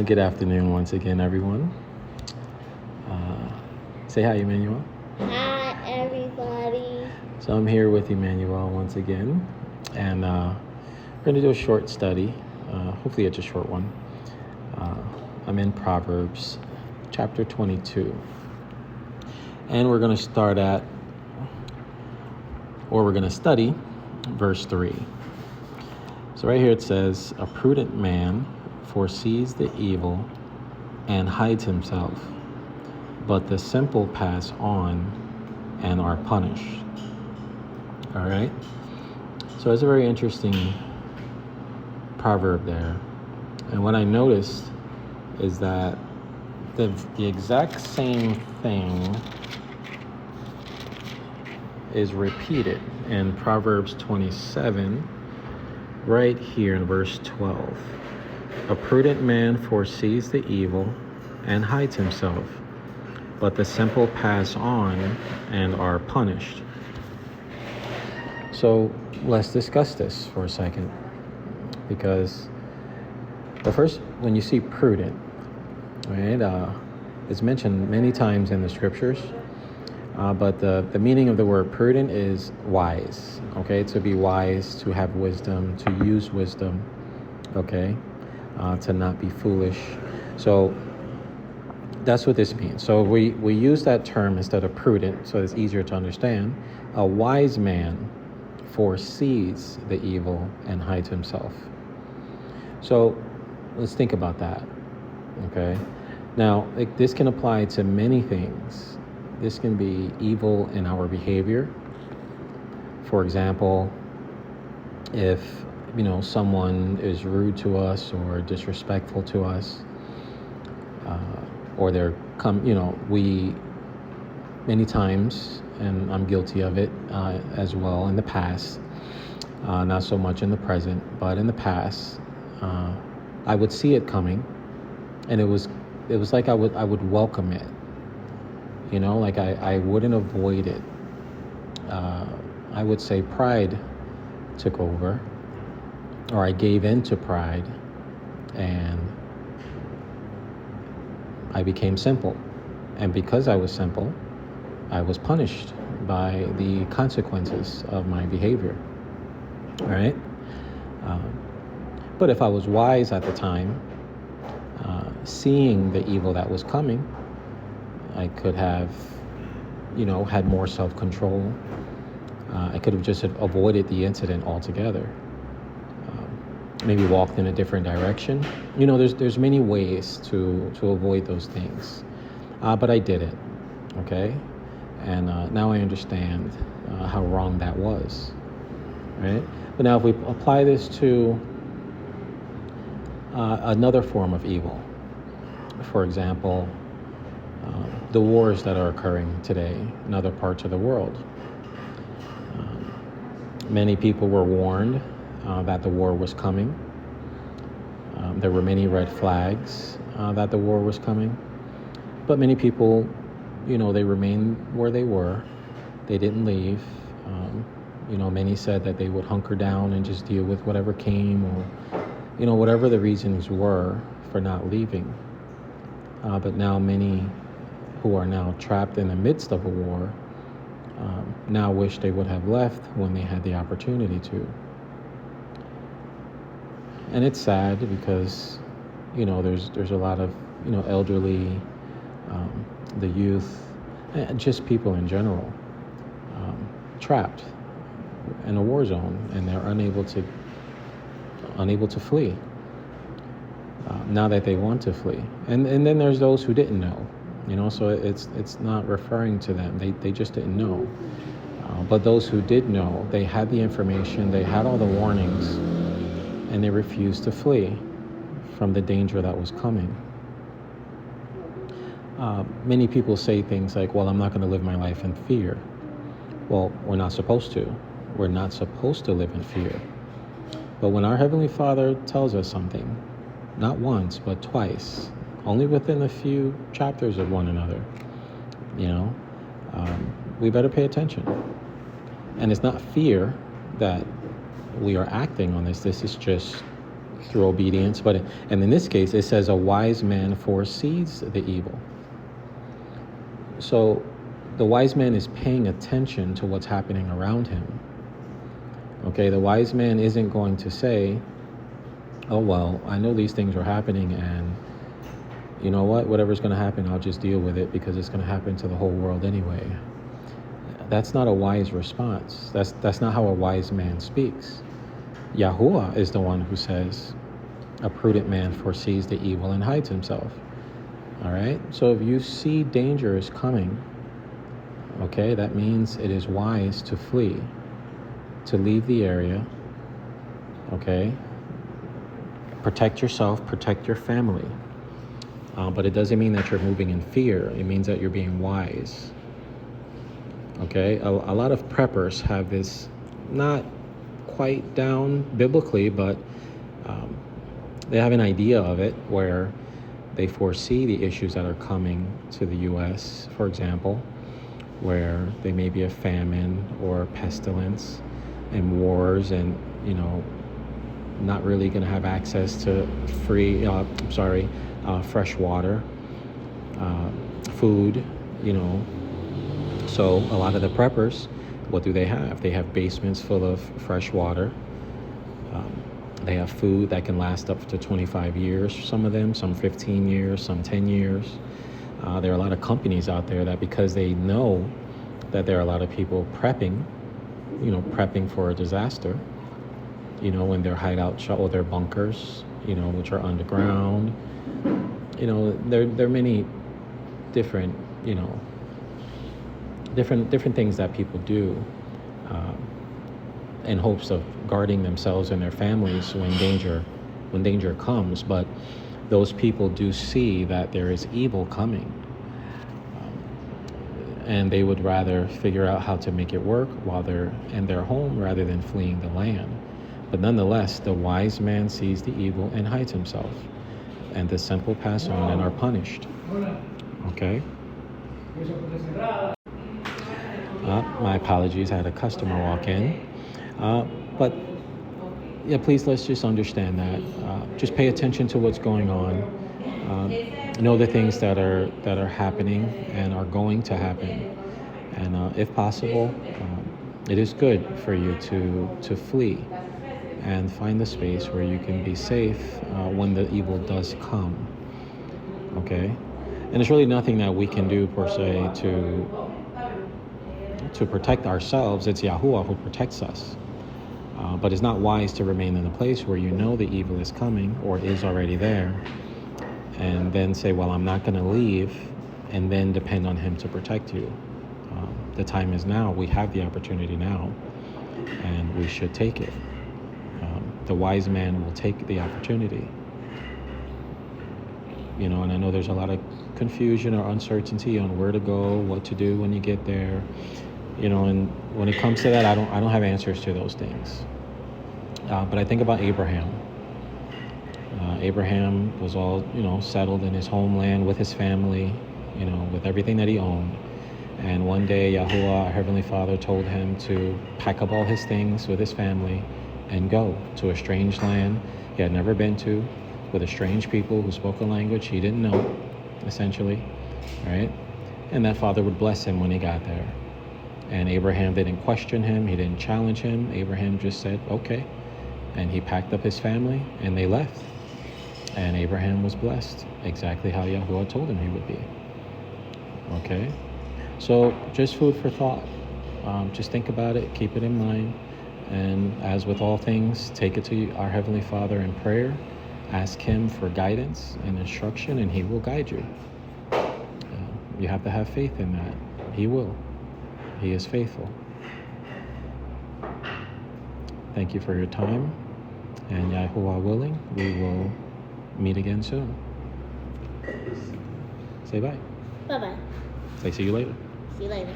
Good afternoon once again, everyone. Say hi, Emmanuel. Hi, everybody. So I'm here with Emmanuel once again, and we're going to do a short study. Hopefully it's a short one. I'm in Proverbs chapter 22. And we're going to study verse 3. So right here it says, "A prudent man foresees the evil and hides himself, but the simple pass on and are punished." All right. So it's a very interesting proverb there. And what I noticed is that the exact same thing is repeated in Proverbs 27, right here in verse 12. "A prudent man foresees the evil and hides himself, but the simple pass on and are punished." So let's discuss this for a second, because the first, when you see prudent, right, it's mentioned many times in the scriptures, but the meaning of the word prudent is wise, okay? To be wise, to have wisdom, to use wisdom, okay? To not be foolish. So that's what this means. So we use that term instead of prudent, so it's easier to understand. A wise man foresees the evil and hides himself. So let's think about that, okay? Now, this can apply to many things. This can be evil in our behavior. For example, if someone is rude to us or disrespectful to us, or we many times, and I'm guilty of it as well in the past, not so much in the present, but in the past, I would see it coming, and it was like I would welcome it. Like I wouldn't avoid it. I would say pride took over, or I gave in to pride, and I became simple. And because I was simple, I was punished by the consequences of my behavior. All right? But if I was wise at the time, seeing the evil that was coming, I could have, had more self-control. I could have just avoided the incident altogether. Maybe walked in a different direction. There's many ways to avoid those things. But I did it, okay? And now I understand how wrong that was, right? But now if we apply this to another form of evil, for example, the wars that are occurring today in other parts of the world. Many people were warned that the war was coming. There were many red flags that the war was coming. But many people, they remained where they were. They didn't leave. Many said that they would hunker down and just deal with whatever came, or, whatever the reasons were for not leaving. But now many who are now trapped in the midst of a war now wish they would have left when they had the opportunity to. And it's sad because, there's a lot of, elderly, the youth, and just people in general, trapped in a war zone, and they're unable to flee. Now that they want to flee. And then there's those who didn't know, so it's not referring to them. They just didn't know. But those who did know, they had the information, they had all the warnings, and they refused to flee from the danger that was coming. Many people say things like, well, I'm not going to live my life in fear. Well, we're not supposed to. We're not supposed to live in fear. But when our Heavenly Father tells us something, not once, but twice, only within a few chapters of one another, we better pay attention. And it's not fear that we are acting on this. This is just, through obedience. And in this case, it says a wise man foresees the evil. So the wise man is paying attention to what's happening around him. Okay, the wise man isn't going to say, oh, well, I know these things are happening, and you know what, whatever's going to happen, I'll just deal with it because it's going to happen to the whole world anyway. That's not a wise response. That's not how a wise man speaks. YAHUAH is the one who says, a prudent man foresees the evil and hides himself. All right, so if you see danger is coming, okay, that means it is wise to flee, to leave the area, okay? Protect yourself, protect your family. But it doesn't mean that you're moving in fear. It means that you're being wise. Okay? A lot of preppers have this not quite down biblically, but they have an idea of it where they foresee the issues that are coming to the U.S., for example, where there may be a famine or pestilence and wars, and, you know, not really going to have access to fresh water, food, you know. So a lot of the preppers, what do they have? They have basements full of fresh water. They have food that can last up to 25 years, some of them, some 15 years, some 10 years. There are a lot of companies out there that, because they know that there are a lot of people prepping for a disaster, you know, in their hideout or their bunkers, you know, which are underground. You know, there are many different, you know, different things that people do in hopes of guarding themselves and their families when danger comes. But those people do see that there is evil coming, and they would rather figure out how to make it work while they're in their home rather than fleeing the land. But nonetheless, the wise man sees the evil and hides himself, and the simple pass on and are punished. Okay? My apologies, I had a customer walk in. But yeah, please, let's just understand that. Just pay attention to what's going on. Know the things that are happening and are going to happen. And if possible, it is good for you to flee and find the space where you can be safe when the evil does come. Okay? And it's really nothing that we can do per se to protect ourselves. It's YAHUAH who protects us. But it's not wise to remain in a place where you know the evil is coming or is already there, and then say, well, I'm not going to leave, and then depend on him to protect you. The time is now. We have the opportunity now, and we should take it. The wise man will take the opportunity. You know, and I know there's a lot of confusion or uncertainty on where to go, what to do when you get there. You know, and when it comes to that, I don't have answers to those things. But I think about Abraham. Abraham was all, you know, settled in his homeland with his family, you know, with everything that he owned. And one day, YAHUAH, our Heavenly Father, told him to pack up all his things with his family and go to a strange land he had never been to, with a strange people who spoke a language he didn't know, essentially, right? And that Father would bless him when he got there. And Abraham didn't question him. He didn't challenge him. Abraham just said, okay. And he packed up his family and they left. And Abraham was blessed exactly how YAHUAH told him he would be. Okay? So just food for thought. Just think about it. Keep it in mind. And as with all things, take it to our Heavenly Father in prayer. Ask him for guidance and instruction, and he will guide you. You have to have faith in that. He will. He is faithful. Thank you for your time, and YAHUAH willing, we will meet again soon. Say bye. Bye-bye. Say see you later. See you later.